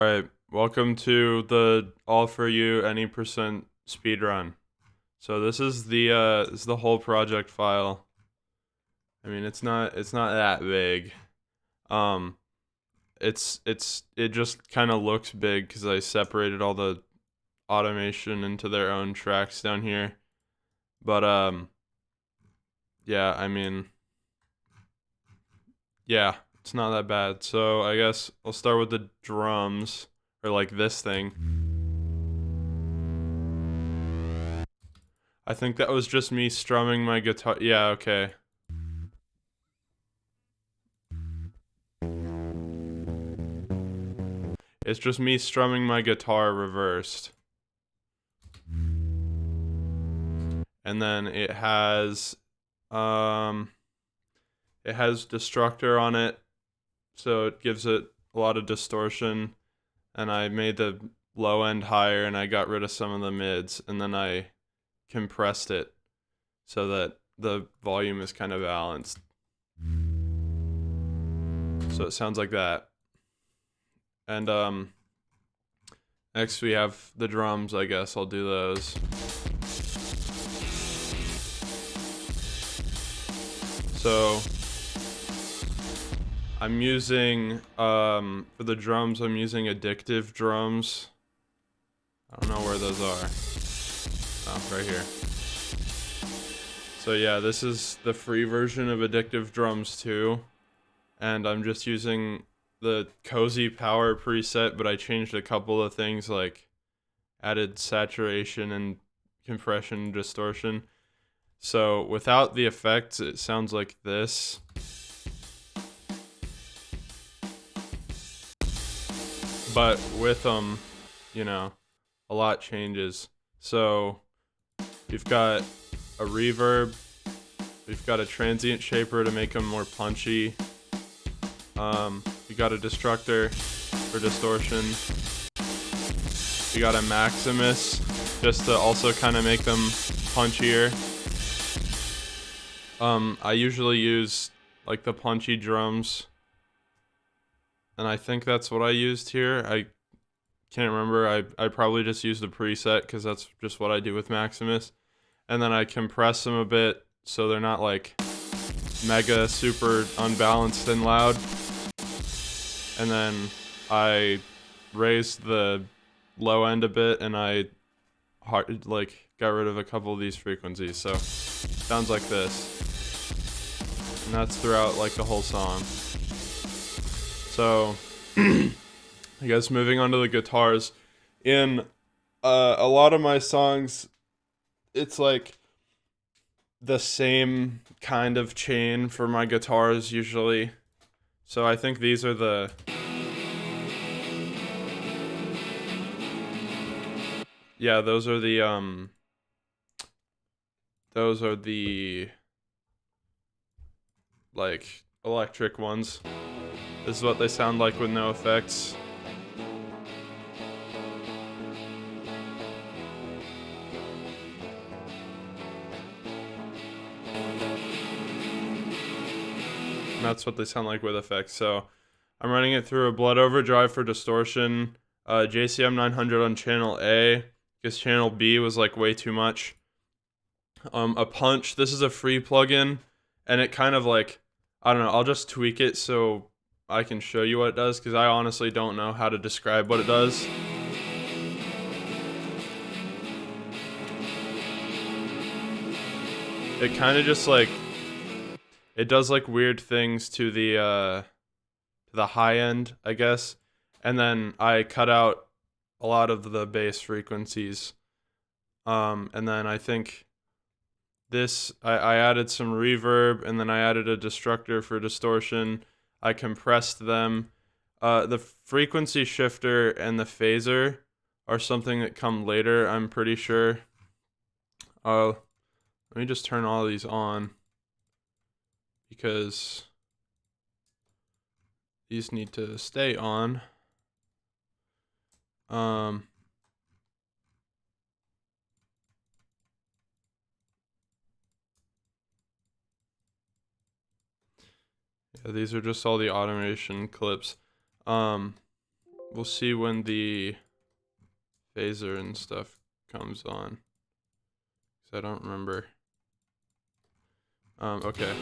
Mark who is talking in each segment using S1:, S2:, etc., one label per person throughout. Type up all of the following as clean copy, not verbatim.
S1: Alright, welcome to the all for you any percent speed run. So this is the whole project file. I mean it's not that big. Um it just kind of looks big because I separated all the automation into their own tracks down here. But yeah, I mean yeah, it's not that bad. So I guess I'll start with the drums, or like this thing. I think that was just me strumming my guitar. Yeah, okay. It's just me strumming my guitar reversed. And then it has Destructor on it, so it gives it a lot of distortion. And I made the low end higher and I got rid of some of the mids, and then I compressed it so that the volume is kind of balanced. So it sounds like that. And next we have the drums, I guess I'll do those. So I'm using for the drums I'm using Addictive drums. I don't know where those are. Oh, right here. So yeah, this is the free version of Addictive drums too. And I'm just using the Cozy Power preset, but I changed a couple of things, like added saturation and compression distortion. So without the effects, it sounds like this. But with them, you know, a lot changes. So we've got a reverb, we've got a transient shaper to make them more punchy. We got a destructor for distortion. We got a Maximus just to also kind of make them punchier. I usually use like the punchy drums, and I think that's what I used here. I can't remember. I probably just used the preset because that's just what I do with Maximus. And then I compress them a bit so they're not like mega super unbalanced and loud. And then I raised the low end a bit, and I got rid of a couple of these frequencies. So sounds like this. And that's throughout like the whole song. So I guess moving on to the guitars. In a lot of my songs, it's like the same kind of chain for my guitars usually. So I think these are the those are the like electric ones. This is what they sound like with no effects. And that's what they sound like with effects. So I'm running it through a Blood Overdrive for distortion, JCM 900 on channel A, because channel B was like way too much. A punch. This is a free plugin, and it kind of like, I don't know, I'll just tweak it so I can show you what it does, because I honestly don't know how to describe what it does. It kind of just like, it does like weird things to the high end, I guess. And then I cut out a lot of the bass frequencies. And then I think I added some reverb, and then I added a destructor for distortion. I compressed them. The frequency shifter and the phaser are something that come later, I'm pretty sure. Let me just turn all these on, because these need to stay on. Yeah, these are just all the automation clips. we'll see when the phaser and stuff comes on. 'Cause I don't remember. Okay.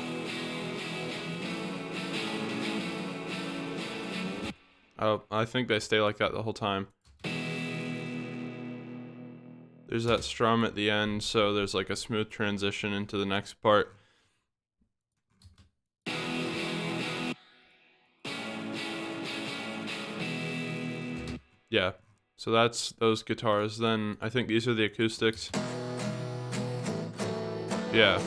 S1: Oh, I think they stay like that the whole time. There's that strum at the end, so there's like a smooth transition into the next part. Yeah, so that's those guitars. Then I think these are the acoustics. Yeah.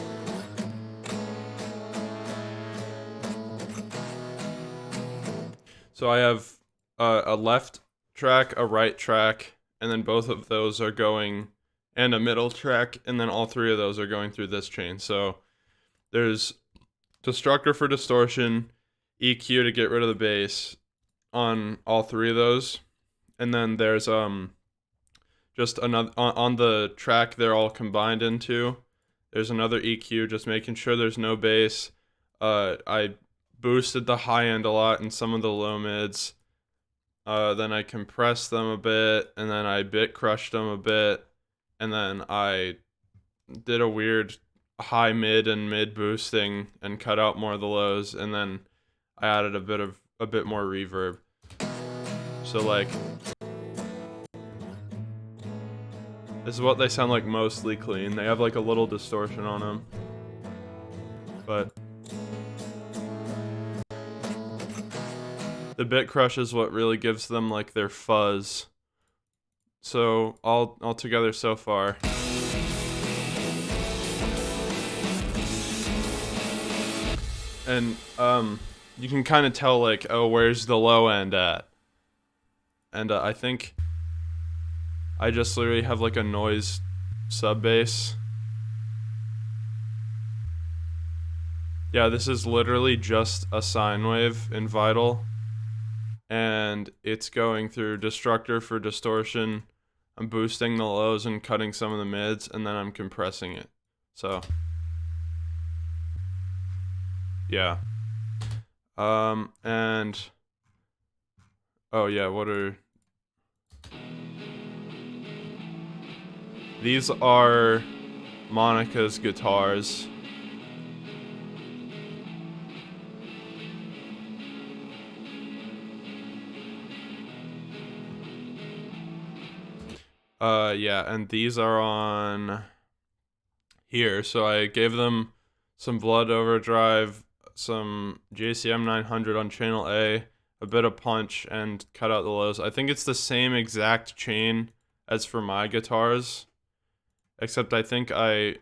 S1: So I have a left track, a right track, and then both of those are going, and a middle track, and then all three of those are going through this chain. So there's destructor for distortion, EQ to get rid of the bass on all three of those, and then there's just another on the track they're all combined into. There's another EQ, just making sure there's no bass. I boosted the high end a lot and some of the low mids. Then I compressed them a bit, and then I bit crushed them a bit, and then I did a weird high mid and mid boosting and cut out more of the lows, and then I added a bit more reverb. So like, this is what they sound like mostly clean. They have like a little distortion on them, but the bit crush is what really gives them like their fuzz. So all together so far. And you can kind of tell like, oh, where's the low end at? And I think I just literally have like a noise sub bass. Yeah, this is literally just a sine wave in Vital. And it's going through destructor for distortion. I'm boosting the lows and cutting some of the mids, and then I'm compressing it. So yeah. And oh yeah, what are these? Are Monica's guitars. Yeah, and these are on here. So I gave them some Blood Overdrive, some JCM 900 on channel A, a bit of punch, and cut out the lows. I think it's the same exact chain as for my guitars, except I think I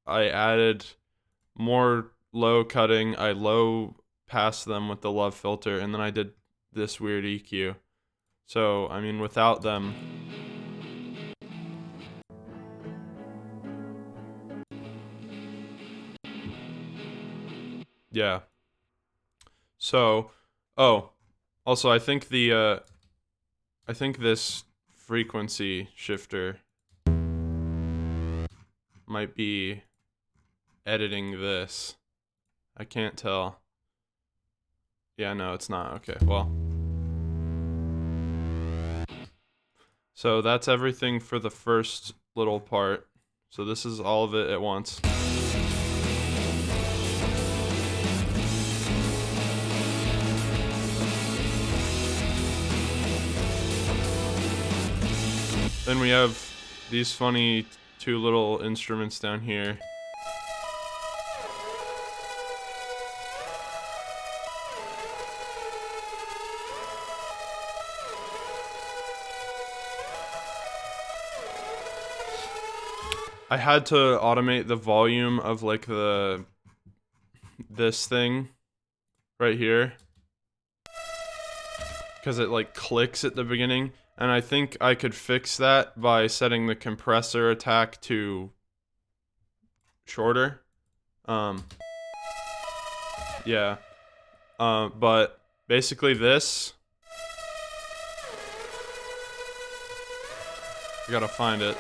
S1: added more low cutting. I low passed them with the Love filter, and then I did this weird EQ. So, I mean, without them, yeah. So, oh, also I think I think this frequency shifter might be editing this. I can't tell. Yeah, no, it's not. Okay, well. So that's everything for the first little part. So this is all of it at once. Then we have these funny two little instruments down here. I had to automate the volume of like this thing right here, because it like clicks at the beginning, and I think I could fix that by setting the compressor attack to shorter. Yeah. But basically this, I gotta find it.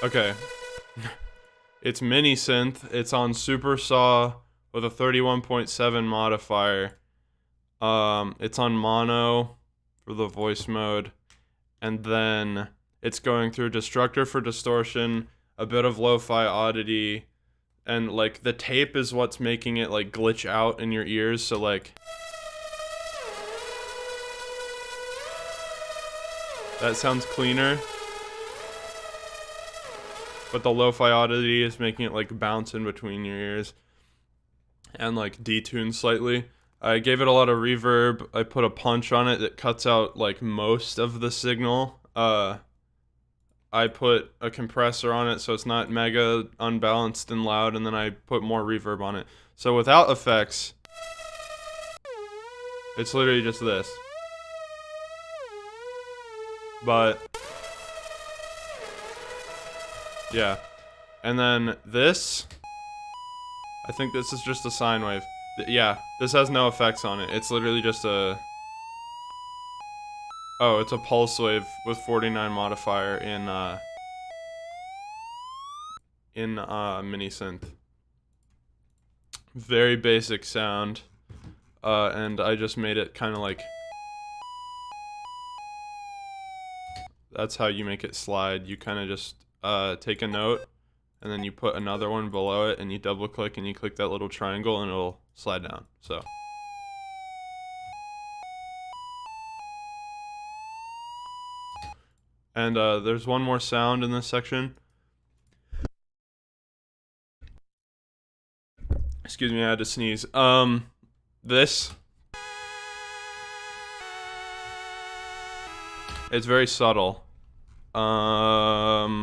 S1: Okay. It's mini synth. It's on Super Saw with a 31.7 modifier. It's on mono for the voice mode, and then it's going through destructor for distortion, a bit of lo-fi oddity, and like the tape is what's making it like glitch out in your ears, so like that sounds cleaner, but the lo-fi oddity is making it like bounce in between your ears and like detune slightly. I gave it a lot of reverb. I put a punch on it that cuts out like most of the signal. I put a compressor on it so it's not mega unbalanced and loud, and then I put more reverb on it. So without effects, it's literally just this. But yeah. And then this, I think this is just a sine wave. Yeah, this has no effects on it. It's literally just a... Oh, it's a pulse wave with 49 modifier in mini synth. Very basic sound, and I just made it kind of like... That's how you make it slide. You kind of just take a note, and then you put another one below it, and you double click, and you click that little triangle, and it'll slide down. So... And there's one more sound in this section. Excuse me, I had to sneeze. This. It's very subtle. Let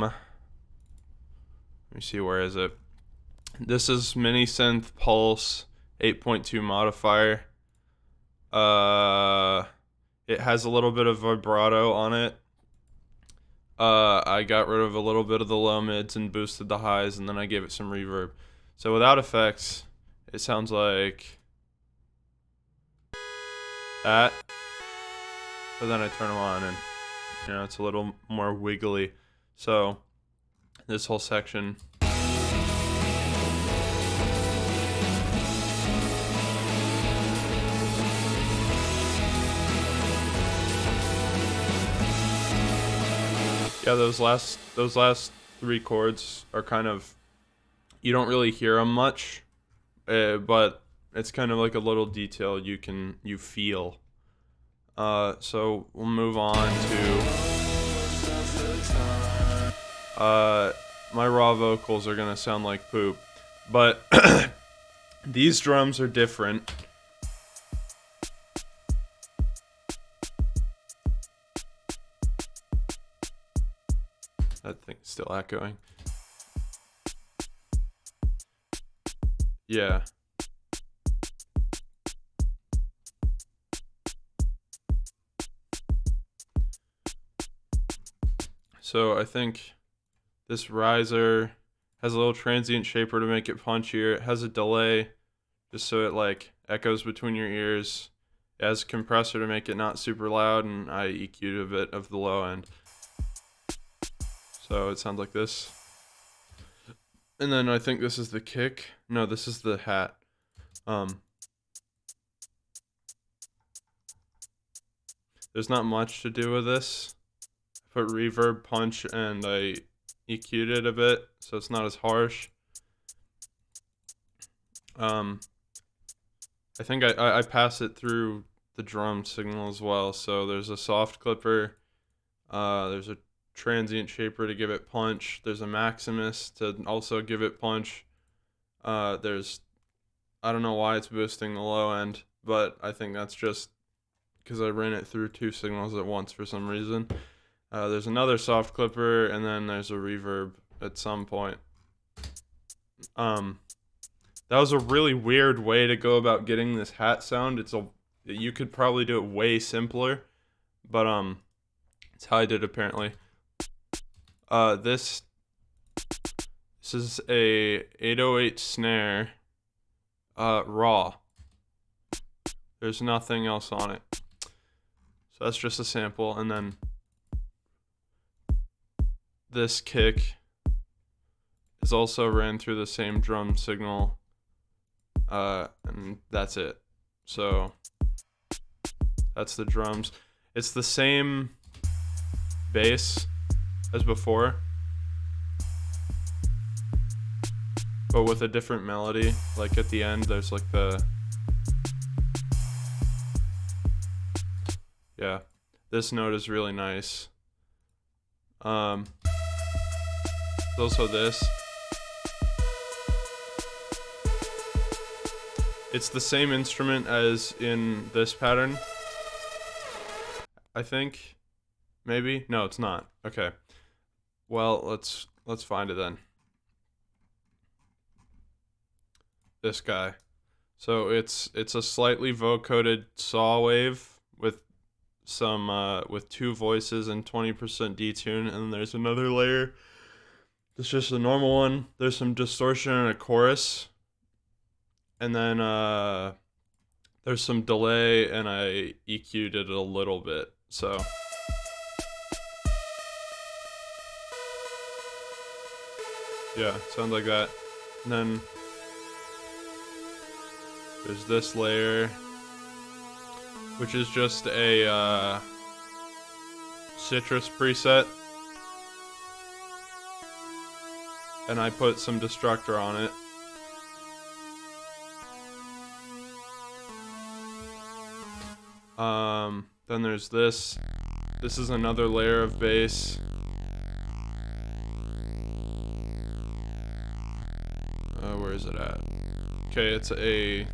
S1: me see, where is it? This is mini synth pulse 8.2 modifier. It has a little bit of vibrato on it. I got rid of a little bit of the low mids and boosted the highs, and then I gave it some reverb. So without effects, it sounds like that. But then I turn them on, and you know, it's a little more wiggly. So this whole section. Yeah, those last 3 chords are kind of, you don't really hear them much, but it's kind of like a little detail you feel. So we'll move on to my raw vocals are gonna sound like poop, but these drums are different. That thing's still echoing. Yeah. So I think this riser has a little transient shaper to make it punchier. It has a delay just so it like echoes between your ears. It has a compressor to make it not super loud, and I EQ'd a bit of the low end. So it sounds like this. And then I think this is the kick. No, this is the hat. There's not much to do with this. I put reverb, punch, and I EQ'd it a bit, so it's not as harsh. I think I pass it through the drum signal as well. So there's a soft clipper. There's a transient shaper to give it punch. There's a Maximus to also give it punch. There's, I don't know why it's boosting the low end, but I think that's just because I ran it through 2 signals at once for some reason. There's another soft clipper, and then there's a reverb at some point. That was a really weird way to go about getting this hat sound. You could probably do it way simpler, but it's how I did apparently. This is a 808 snare, raw. There's nothing else on it. So that's just a sample, and then this kick is also ran through the same drum signal, and that's it. So That's the drums. It's the same bass as before, but with a different melody. Like at the end, there's like the... Yeah, this note is really nice. There's also this. It's the same instrument as in this pattern, I think. Maybe? No, it's not. Okay. Well, let's find it then. This guy. So it's a slightly vocoded saw wave with some with 2 voices and 20% detune, and then there's another layer. It's just a normal one. There's some distortion and a chorus. And then there's some delay, and I EQ'd it a little bit. So yeah, sounds like that. And then there's this layer, which is just a citrus preset. And I put some destructor on it. Then there's this. This is another layer of bass. Where is it at? Okay, it's a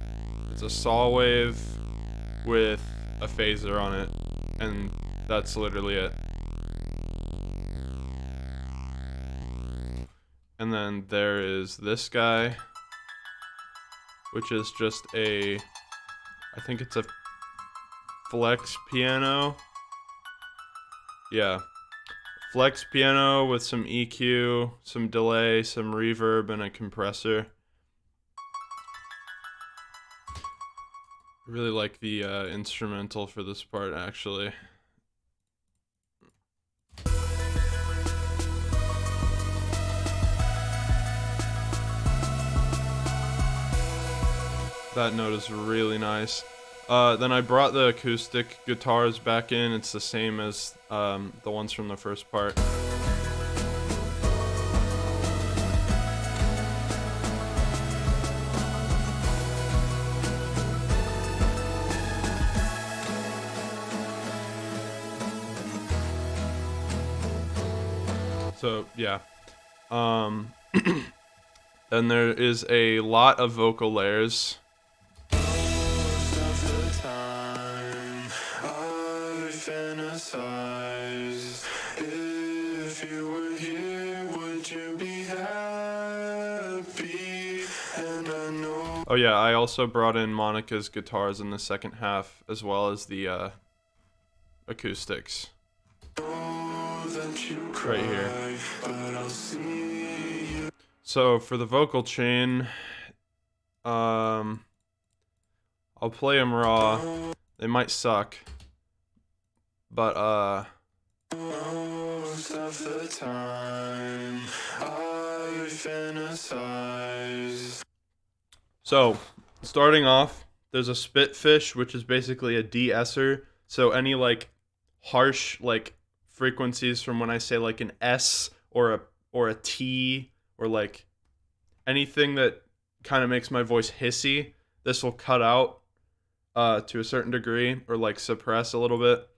S1: saw wave with a phaser on it, and that's literally it. And then there is this guy, which is just I think it's a flex piano. Yeah. Flex piano with some EQ, some delay, some reverb, and a compressor. I really like the instrumental for this part, actually. That note is really nice. Then I brought the acoustic guitars back in. It's the same as the ones from the first part. So yeah. Then there is a lot of vocal layers. If you were here, would you be happy? And I know. Oh yeah, I also brought in Monica's guitars in the second half, as well as the acoustics. Right here. So for the vocal chain, I'll play them raw. They might suck, but most of the time I fantasize. So starting off, there's a spitfish, which is basically a de-esser. So any like harsh like frequencies from when I say like an S or a T or like anything that kind of makes my voice hissy, this will cut out to a certain degree or like suppress a little bit.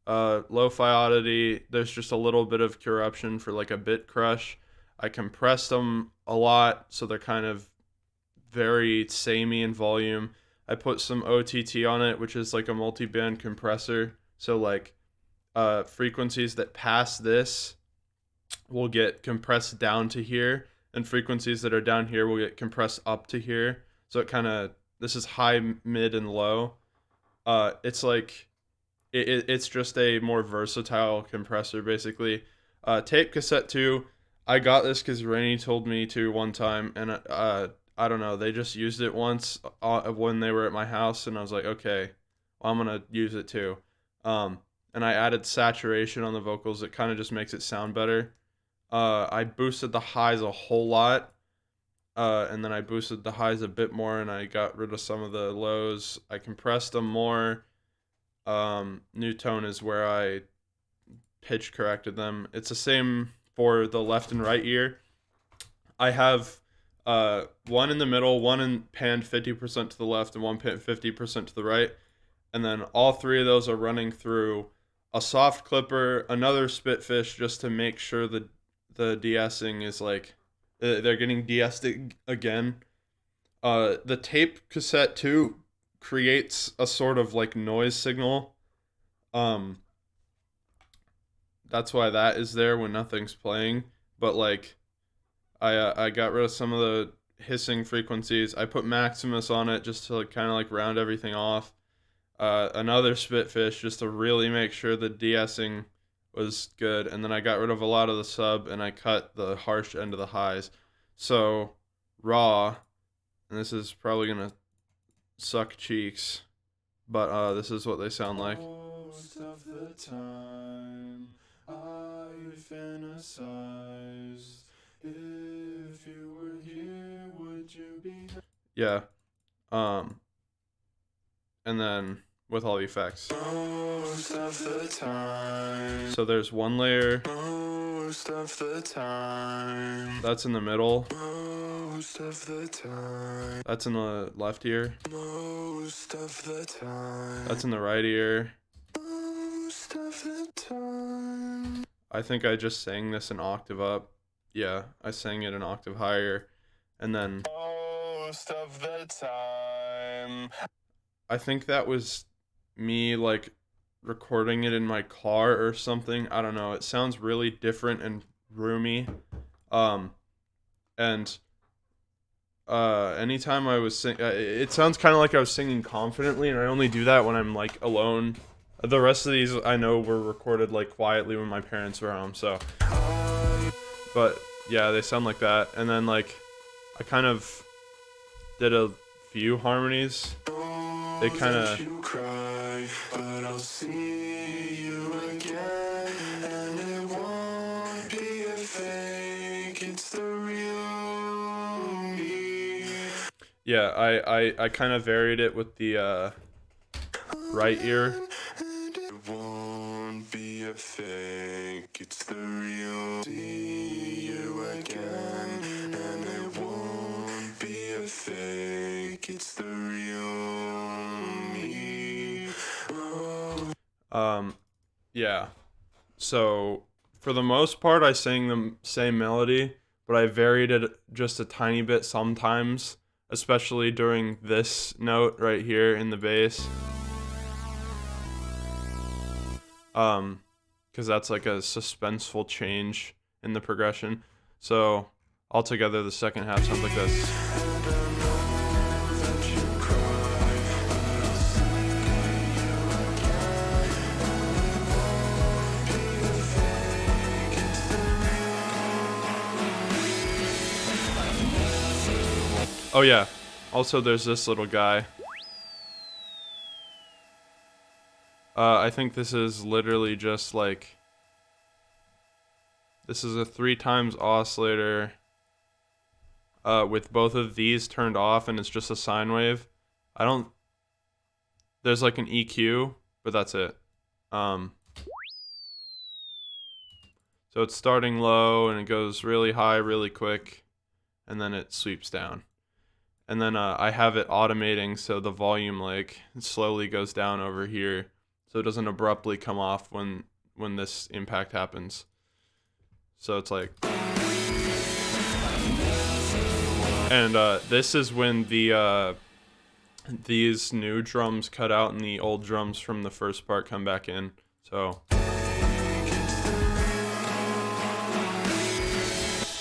S1: Lo-fi oddity, there's just a little bit of corruption for like a bit crush. I compressed them a lot, so they're kind of very samey in volume. I put some OTT on it, which is like a multi-band compressor. So like frequencies that pass this will get compressed down to here, and frequencies that are down here will get compressed up to here. So it kind of, this is high, mid, and low. It's like, it's just a more versatile compressor, basically. Tape cassette 2, I got this because Rainey told me to one time, and I don't know, they just used it once when they were at my house, and I was like, okay, well, I'm going to use it too. And I added saturation on the vocals. It kind of just makes it sound better. I boosted the highs a whole lot, and then I boosted the highs a bit more, and I got rid of some of the lows. I compressed them more. New tone is where I pitch corrected them. It's the same for the left and right ear. I have one in the middle, one in panned 50% to the left, and one panned 50% to the right. And then all three of those are running through a soft clipper, another spitfish, just to make sure the de-essing is like they're getting de-essed again. The tape cassette too creates a sort of like noise signal. That's why that is there when nothing's playing. But like I got rid of some of the hissing frequencies. I put Maximus on it just to like, kind of like round everything off. Another spitfish just to really make sure the de-essing was good, and then I got rid of a lot of the sub and I cut the harsh end of the highs. So raw, and this is probably gonna suck cheeks, but this is what they sound like. Most of the time I fantasize, if you were here, would you be? Yeah. And then with all the effects. Most of the time. So there's one layer. Most of the time. That's in the middle. Most of the time. That's in the left ear. Most of the time. That's in the right ear. Most of the time. I think I just sang this an octave up. Yeah, I sang it an octave higher. And then most of the time. I think that was me like recording it in my car or something. I don't know. It sounds really different and roomy. And anytime I was it sounds kind of like I was singing confidently, and I only do that when I'm like alone. The rest of these I know were recorded like quietly when my parents were home. So, but yeah, they sound like that. And then like I kind of did a few harmonies. They kind of cry, but I'll see you again, and it won't be a fake, it's the real me. Yeah, I kind of varied it with the right ear. It won't be a fake, it's the real. See you again, and it won't be a fake, it's the real. Yeah. So for the most part, I sang the same melody, but I varied it just a tiny bit sometimes, especially during this note right here in the bass. Because that's like a suspenseful change in the progression. So altogether, the second half sounds like this. Oh yeah, also there's this little guy. I think this is literally just like, this is a 3 times oscillator with both of these turned off, and it's just a sine wave. There's like an EQ, but that's it. So it's starting low and it goes really high really quick, and then it sweeps down. And then I have it automating so the volume like slowly goes down over here, so it doesn't abruptly come off when this impact happens. So it's like, and this is when the these new drums cut out and the old drums from the first part come back in. So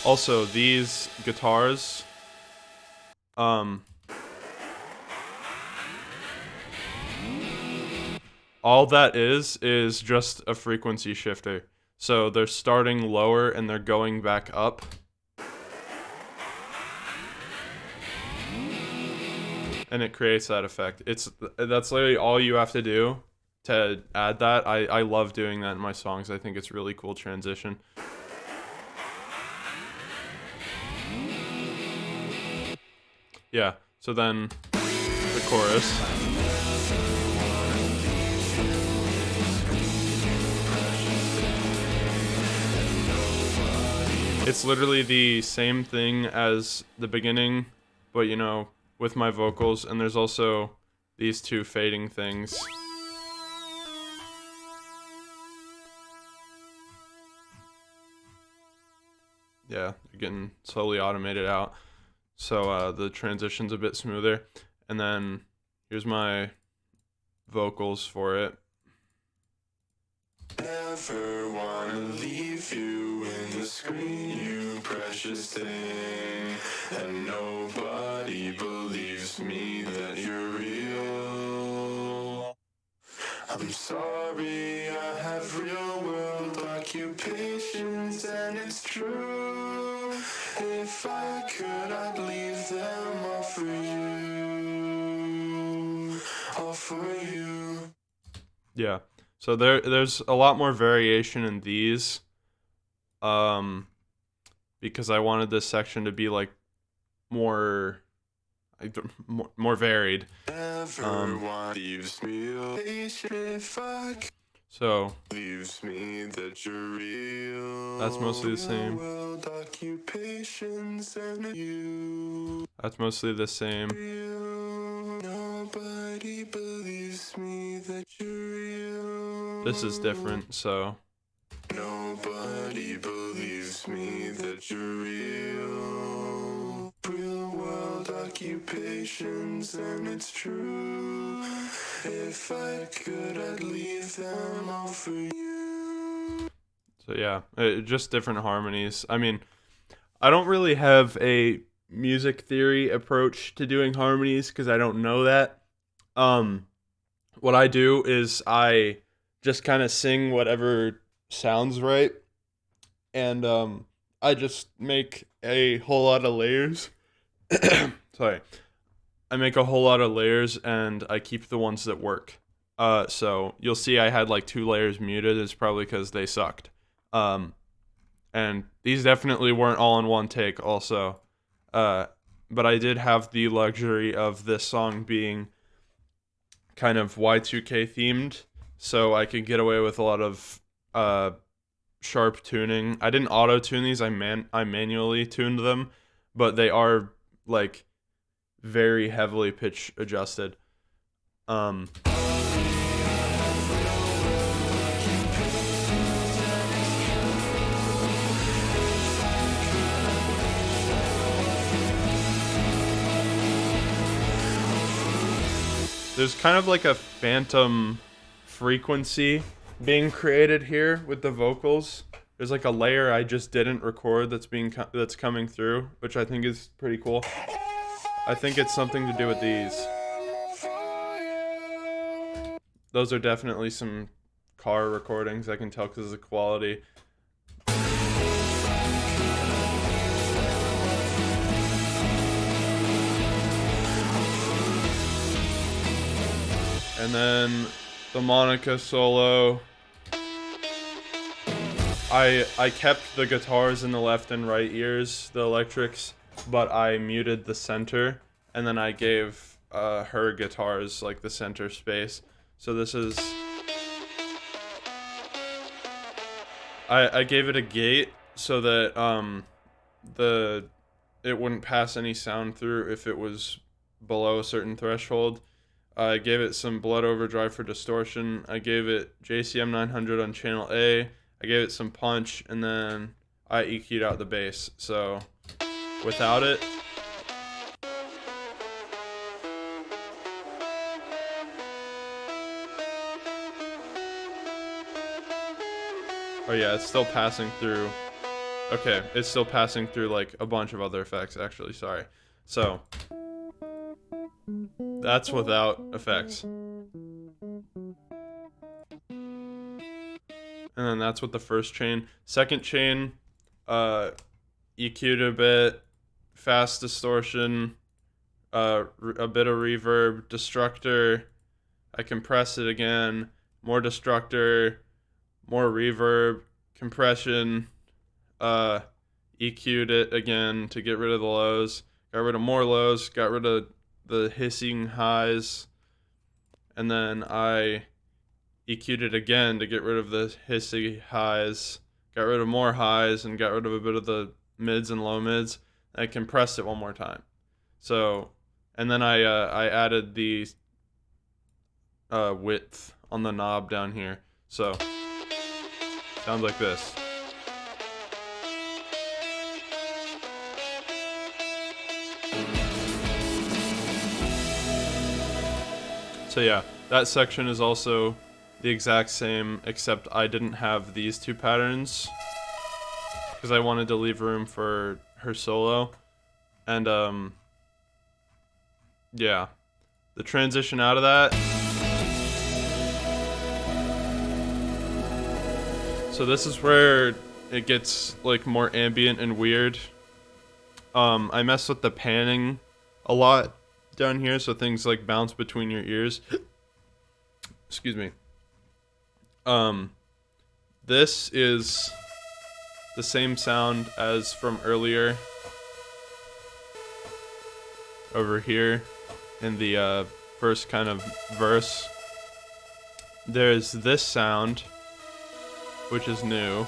S1: also these guitars, all that is just a frequency shifter. So they're starting lower and they're going back up. And it creates that effect. That's literally all you have to do to add that. I love doing that in my songs. I think it's a really cool transition. Yeah, so then the chorus. It's literally the same thing as the beginning, but you know, with my vocals, and there's also these two fading things. Yeah, they're getting slowly automated out, so the transition's a bit smoother. And then here's my vocals for it. Never wanna leave you in the screen, you precious thing, and nobody believes me that you're real. I'm sorry, I have real world occupations, and it's true. If I could, I'd leave them all for you. All for you. Yeah. So there's a lot more variation in these. Because I wanted this section to be like more varied. So that's mostly the same. That's mostly the same. This is different, so. Nobody believes me that you're real. Real world occupations, and it's true. If I could, I'd leave them all for you. So yeah, just different harmonies. I mean, I don't really have a music theory approach to doing harmonies because I don't know that. What I do is I just kind of sing whatever sounds right, and I just make a whole lot of layers. Sorry. I make a whole lot of layers, and I keep the ones that work. So you'll see I had like 2 layers muted. It's probably because they sucked. And these definitely weren't all in one take also. But I did have the luxury of this song being kind of Y2K themed, so I could get away with a lot of sharp tuning. I didn't auto tune these. I manually tuned them, but they are like very heavily pitch adjusted. There's kind of like a phantom frequency being created here with the vocals. There's like a layer I just didn't record that's coming through, which I think is pretty cool. I think it's something to do with these. Those are definitely some car recordings, I can tell because of the quality. And then the Monica solo. I kept the guitars in the left and right ears, the electrics, but I muted the center, and then I gave her guitars like the center space. So this is. I gave it a gate so that it wouldn't pass any sound through if it was below a certain threshold. I gave it some blood overdrive for distortion. I gave it JCM 900 on channel A. I gave it some punch, and then I EQ'd out the bass. So without it, oh yeah, it's still passing through. Okay, it's still passing through like a bunch of other effects actually, sorry. So that's without effects. And then that's with the first chain. Second chain, EQ'd a bit, fast distortion, a bit of reverb, destructor. I compress it again, more destructor, more reverb, compression, EQ'd it again to get rid of the lows, got rid of more lows, got rid of the hissing highs, and then I EQ'd it again to get rid of the hissy highs, got rid of more highs, and got rid of a bit of the mids and low mids. And I compressed it one more time. So, and then I added the width on the knob down here. So, sounds like this. So yeah, that section is also the exact same, except I didn't have these two patterns because I wanted to leave room for her solo. And yeah, the transition out of that. So this is where it gets like more ambient and weird. I mess with the panning a lot down here, so things like bounce between your ears. Excuse me. This is the same sound as from earlier over here in the first kind of verse. There's this sound, which is new.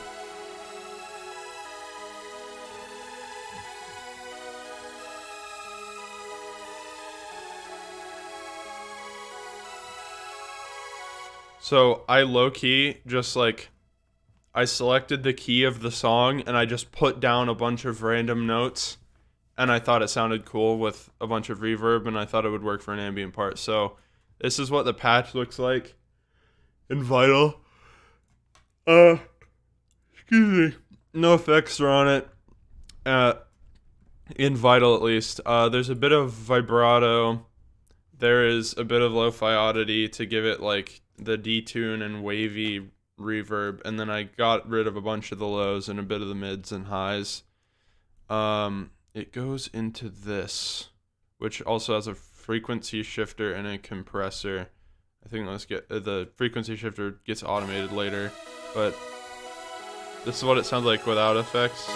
S1: So I low-key just like, I selected the key of the song and I just put down a bunch of random notes, and I thought it sounded cool with a bunch of reverb, and I thought it would work for an ambient part. So this is what the patch looks like in Vital. Excuse me. No effects are on it. In Vital at least. There's a bit of vibrato. There is a bit of lo-fi oddity to give it like the detune and wavy reverb, and then I got rid of a bunch of the lows and a bit of the mids and highs. It goes into this, which also has a frequency shifter and a compressor. I think let's get the frequency shifter gets automated later, but this is what it sounds like without effects.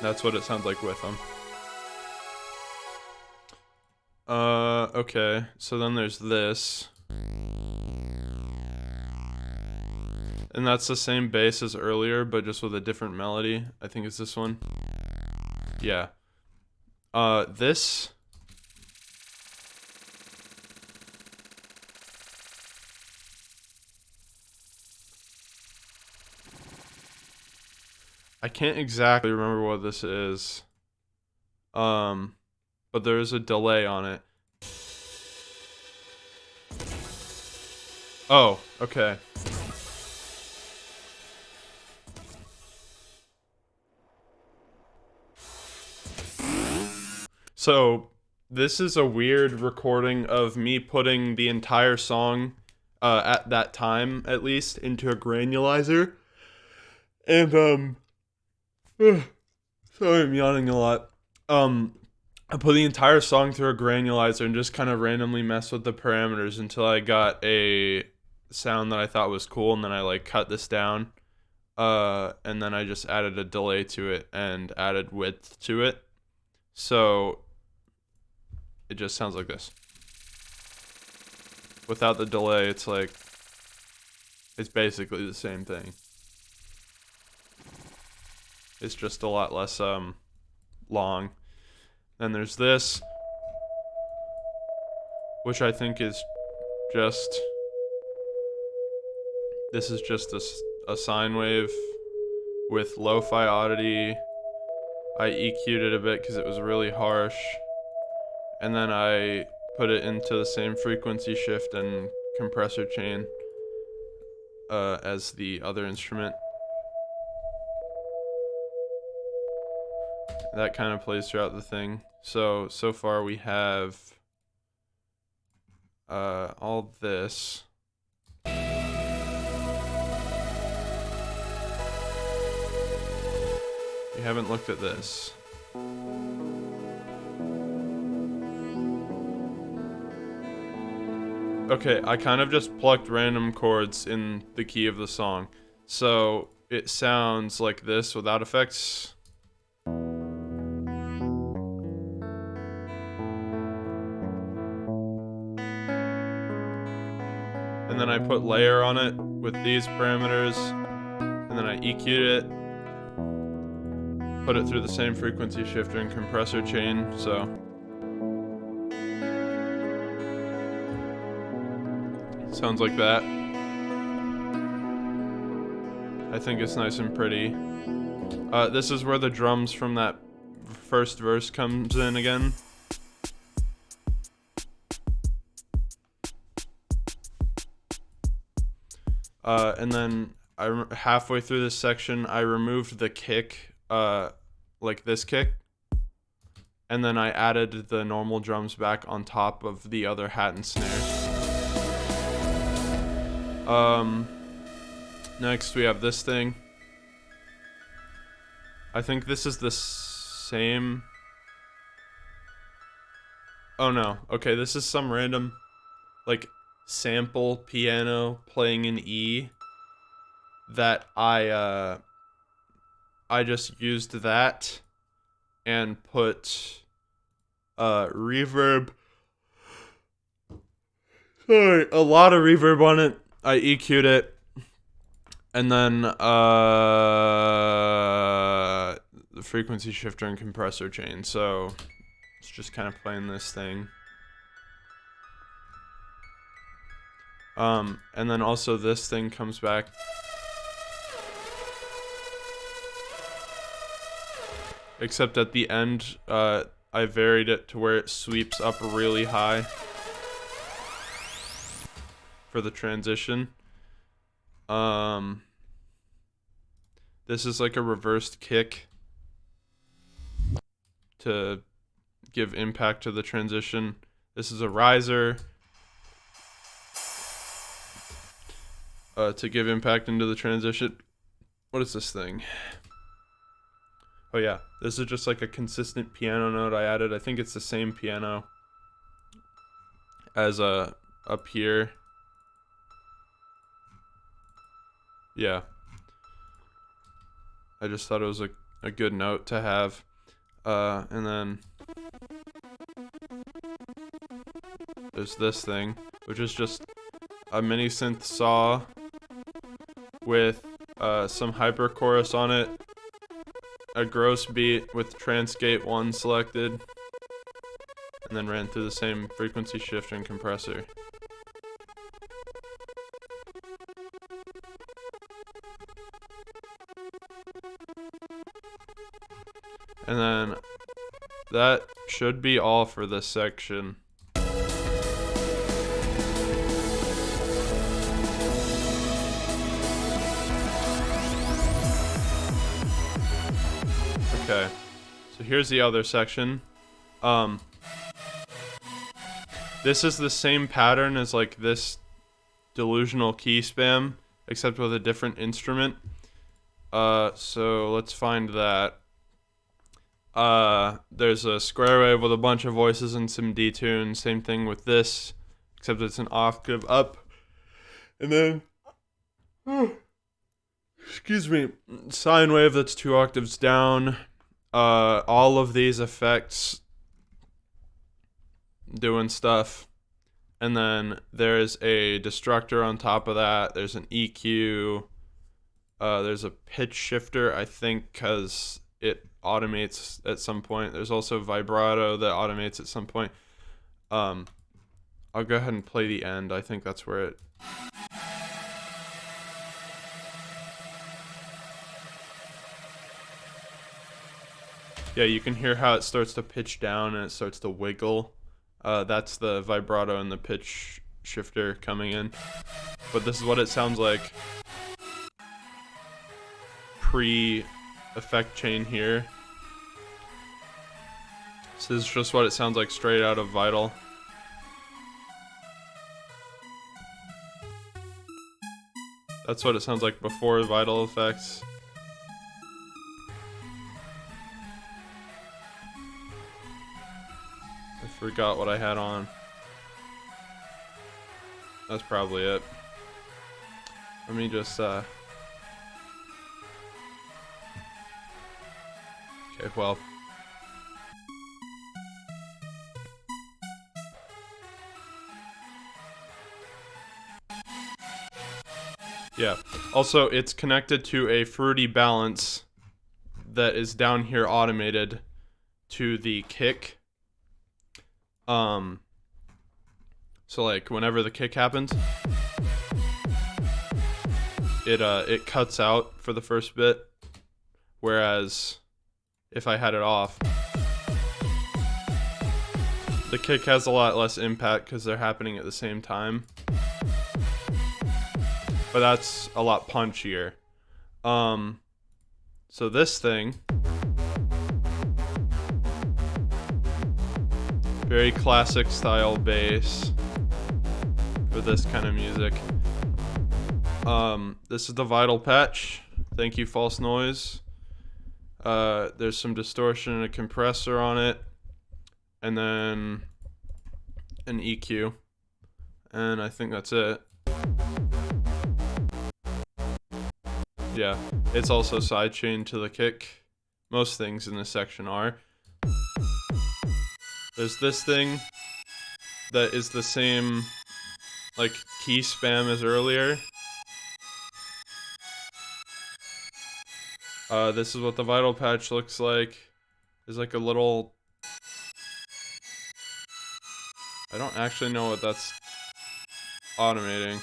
S1: That's what it sounds like with them. Okay, so then there's this. And that's the same bass as earlier, but just with a different melody. I think it's this one. Yeah. This. I can't exactly remember what this is. But there is a delay on it. Oh, okay. So, this is a weird recording of me putting the entire song, at that time, at least, into a granulizer. And, sorry, I'm yawning a lot. I put the entire song through a granulizer and just kind of randomly messed with the parameters until I got a sound that I thought was cool, and then I like cut this down. And then I just added a delay to it and added width to it. So it just sounds like this. Without the delay, it's like, it's basically the same thing. It's just a lot less long. Then there's this, which I think is just, this is just a sine wave with lo-fi oddity. I EQ'd it a bit because it was really harsh. And then I put it into the same frequency shift and compressor chain as the other instrument. That kind of plays throughout the thing. So far we have all this. We haven't looked at this. Okay, I kind of just plucked random chords in the key of the song. So it sounds like this without effects. and then I put layer on it with these parameters, and then I EQ'd it, put it through the same frequency shifter and compressor chain, so sounds like that. I think it's nice and pretty. This is where the drums from that first verse comes in again. And then halfway through this section, I removed the kick, like this kick, and then I added the normal drums back on top of the other hat and snare. Next we have this thing. I think this is the same. Oh no, okay, this is some random, like, sample piano playing in E that I just used that and put reverb, sorry, a lot of reverb on it. I EQ'd it, and then the frequency shifter and compressor chain, so it's just kind of playing this thing. And then also this thing comes back. Except at the end, I varied it to where it sweeps up really high for the transition. This is like a reversed kick to give impact to the transition. This is a riser to give impact into the transition. What is this thing? Oh yeah, this is just like a consistent piano note I added. I think it's the same piano as up here. Yeah. I just thought it was a good note to have. And then there's this thing, which is just a mini synth saw with some hyper chorus on it, a gross beat with transgate 1 selected, and then ran through the same frequency shift and compressor. And then that should be all for this section. Okay, so here's the other section. This is the same pattern as like this delusional key spam, except with a different instrument. So let's find that. There's a square wave with a bunch of voices and some detunes. Same thing with this, except it's an octave up. And then, excuse me, sine wave that's 2 octaves down. All of these effects doing stuff. And then there's a destructor on top of that. There's an EQ. There's a pitch shifter, I think, because it automates at some point. There's also vibrato that automates at some point. I'll go ahead and play the end. I think that's where it... Yeah, you can hear how it starts to pitch down and it starts to wiggle. That's the vibrato and the pitch shifter coming in. But this is what it sounds like pre-effect chain here. So this is just what it sounds like straight out of Vital. That's what it sounds like before Vital effects. I forgot what I had on. That's probably it. Let me just okay, well, Yeah. Also, it's connected to a fruity balance that is down here automated to the kick. So like whenever the kick happens, it cuts out for the first bit, whereas if I had it off, the kick has a lot less impact because they're happening at the same time. But that's a lot punchier. So this thing, very classic style bass for this kind of music. This is the vital patch. Thank you, false noise. There's some distortion and a compressor on it, and then an EQ, and I think that's it. Yeah, it's also sidechained to the kick. Most things in this section are. There's this thing that is the same like key spam as earlier. This is what the vital patch looks like. There's like a little... I don't actually know what that's automating.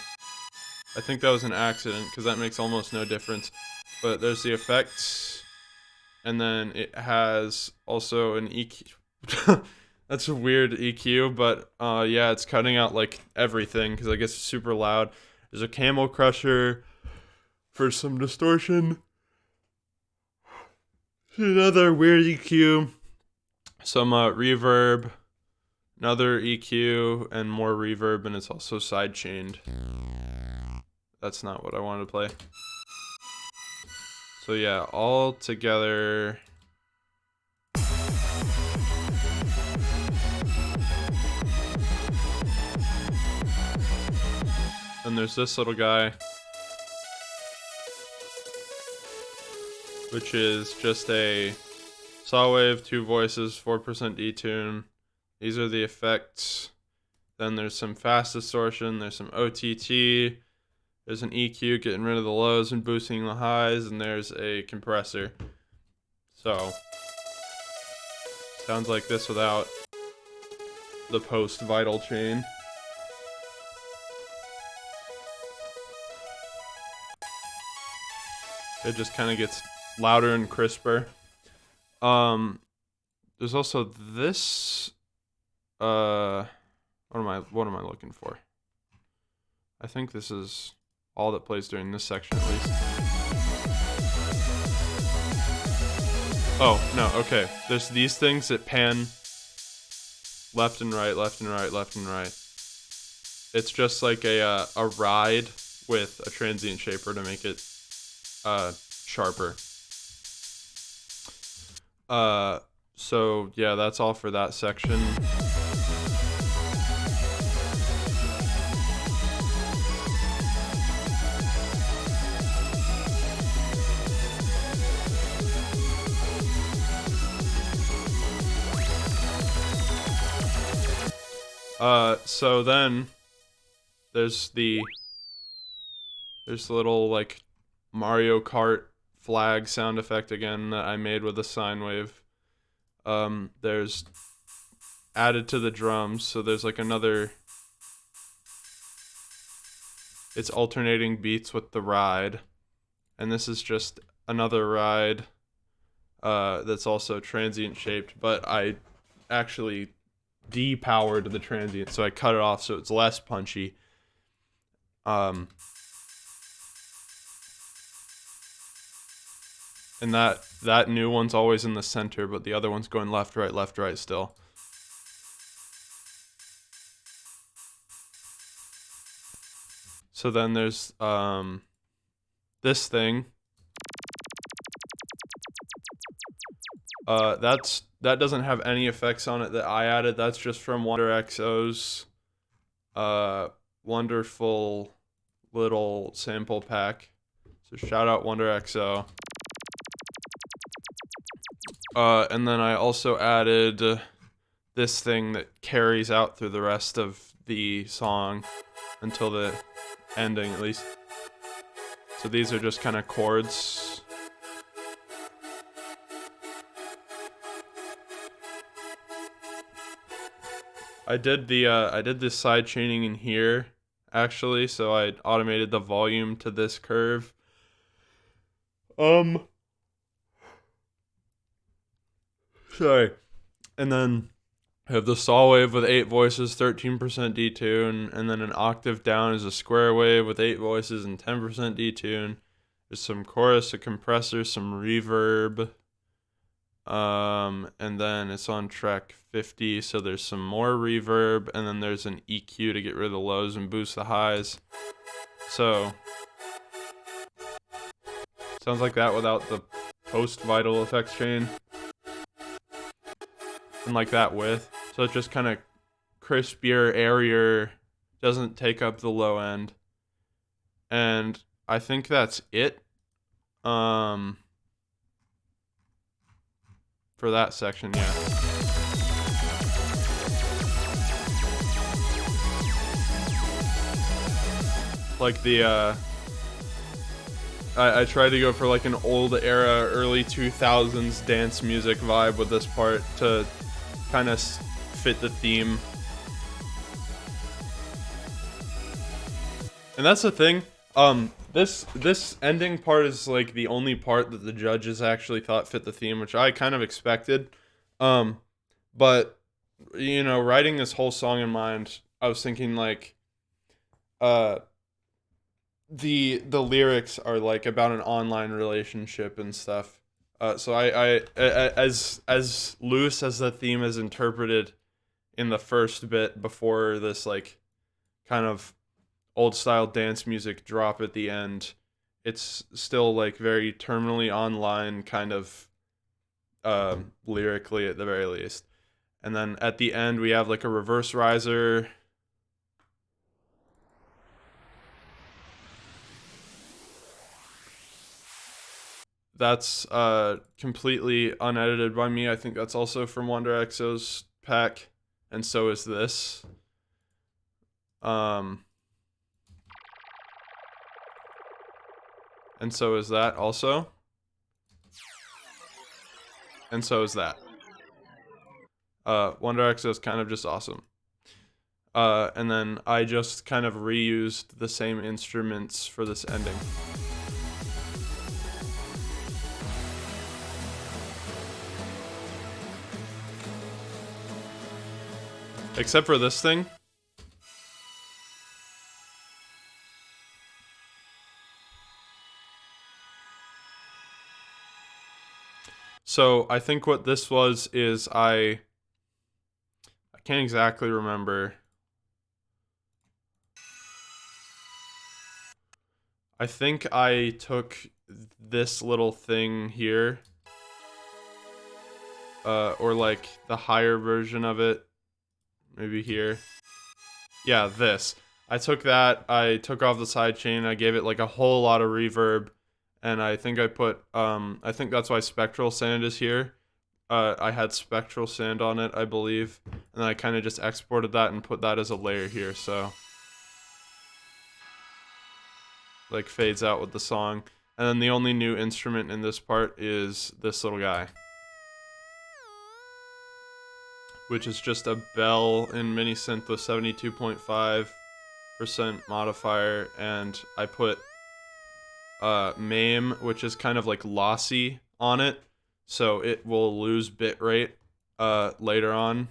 S1: I think that was an accident, because that makes almost no difference. But there's the effects, and then it has also an EQ. That's a weird EQ, but yeah, it's cutting out like everything, because I guess it's super loud. There's a camel crusher for some distortion. Another weird EQ. Some reverb. Another EQ and more reverb, and it's also sidechained. That's not what I wanted to play. So yeah, all together. And there's this little guy, which is just a saw wave, 2 voices, 4% detune. These are the effects. Then there's some fast distortion, there's some OTT, there's an EQ getting rid of the lows and boosting the highs, and there's a compressor. So, sounds like this without the post-vital chain. It just kind of gets louder and crisper. There's also this... what am I looking for? I think this is all that plays during this section at least. Oh, no, okay. There's these things that pan left and right, left and right, left and right. It's just like a ride with a transient shaper to make it sharper. So yeah, that's all for that section. So then there's the little like Mario Kart flag sound effect again that I made with a sine wave. There's added to the drums, so there's like another, it's alternating beats with the ride, and this is just another ride that's also transient shaped, but I actually depowered the transient, so I cut it off so it's less punchy. And that new one's always in the center, but the other one's going left, right still. So then there's this thing. That doesn't have any effects on it that I added. That's just from Wonder XO's wonderful little sample pack. So shout out Wonder XO. And then I also added this thing that carries out through the rest of the song until the ending at least. So these are just kind of chords. I did the side chaining in here actually, so I automated the volume to this curve. Sorry. And then I have the saw wave with 8 voices, 13% detune, and then an octave down is a square wave with 8 voices and 10% detune. There's some chorus, a compressor, some reverb. And then it's on track 50, so there's some more reverb, and then there's an EQ to get rid of the lows and boost the highs. So sounds like that without the post vital effects chain. And like that with. So it's just kind of crispier, airier, doesn't take up the low end. And I think that's it. For that section, yeah. Like the, I tried to go for like an old era, early 2000s dance music vibe with this part to kind of fit the theme. And that's the thing, this ending part is like the only part that the judges actually thought fit the theme, which I kind of expected. But you know, writing this whole song in mind, I was thinking like, the lyrics are like about an online relationship and stuff. So I as loose as the theme is interpreted in the first bit before this like kind of old style dance music drop at the end, it's still like very terminally online kind of lyrically at the very least. And then at the end we have like a reverse riser. That's completely unedited by me. I think that's also from Wonder XO's pack, and so is this. And so is that also. And so is that. Wonder XO is kind of just awesome. And then I just kind of reused the same instruments for this ending. Except for this thing. So I think what this was is I can't exactly remember. I think I took this little thing here, or like the higher version of it, maybe here. Yeah, this. I took that, I took off the sidechain, I gave it like a whole lot of reverb, and I think I put, I think that's why spectral sand is here. I had spectral sand on it, I believe, and I kind of just exported that and put that as a layer here, so like fades out with the song. And then the only new instrument in this part is this little guy, which is just a bell in mini synth with 72.5% modifier, and I put MAME, which is kind of like lossy on it, so it will lose bitrate later on,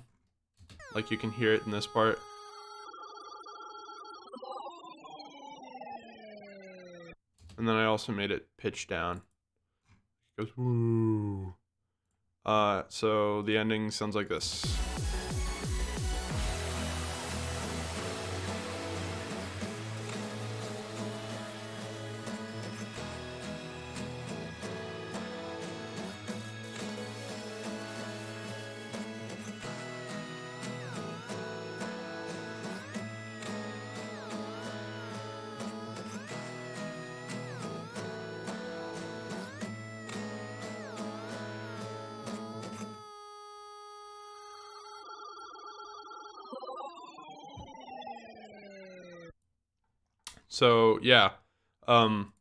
S1: like you can hear it in this part. And then I also made it pitch down. It goes woo. So the ending sounds like this. So yeah, um,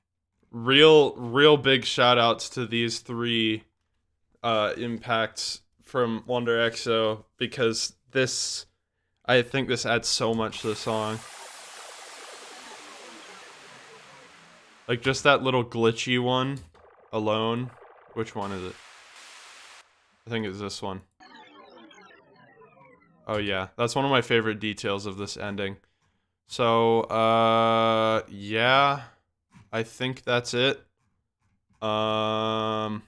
S1: real big shout outs to these three impacts from Wonder XO, because I think this adds so much to the song. Like just that little glitchy one alone. Which one is it? I think it's this one. Oh yeah, that's one of my favorite details of this ending. So, yeah, I think that's it. Bye.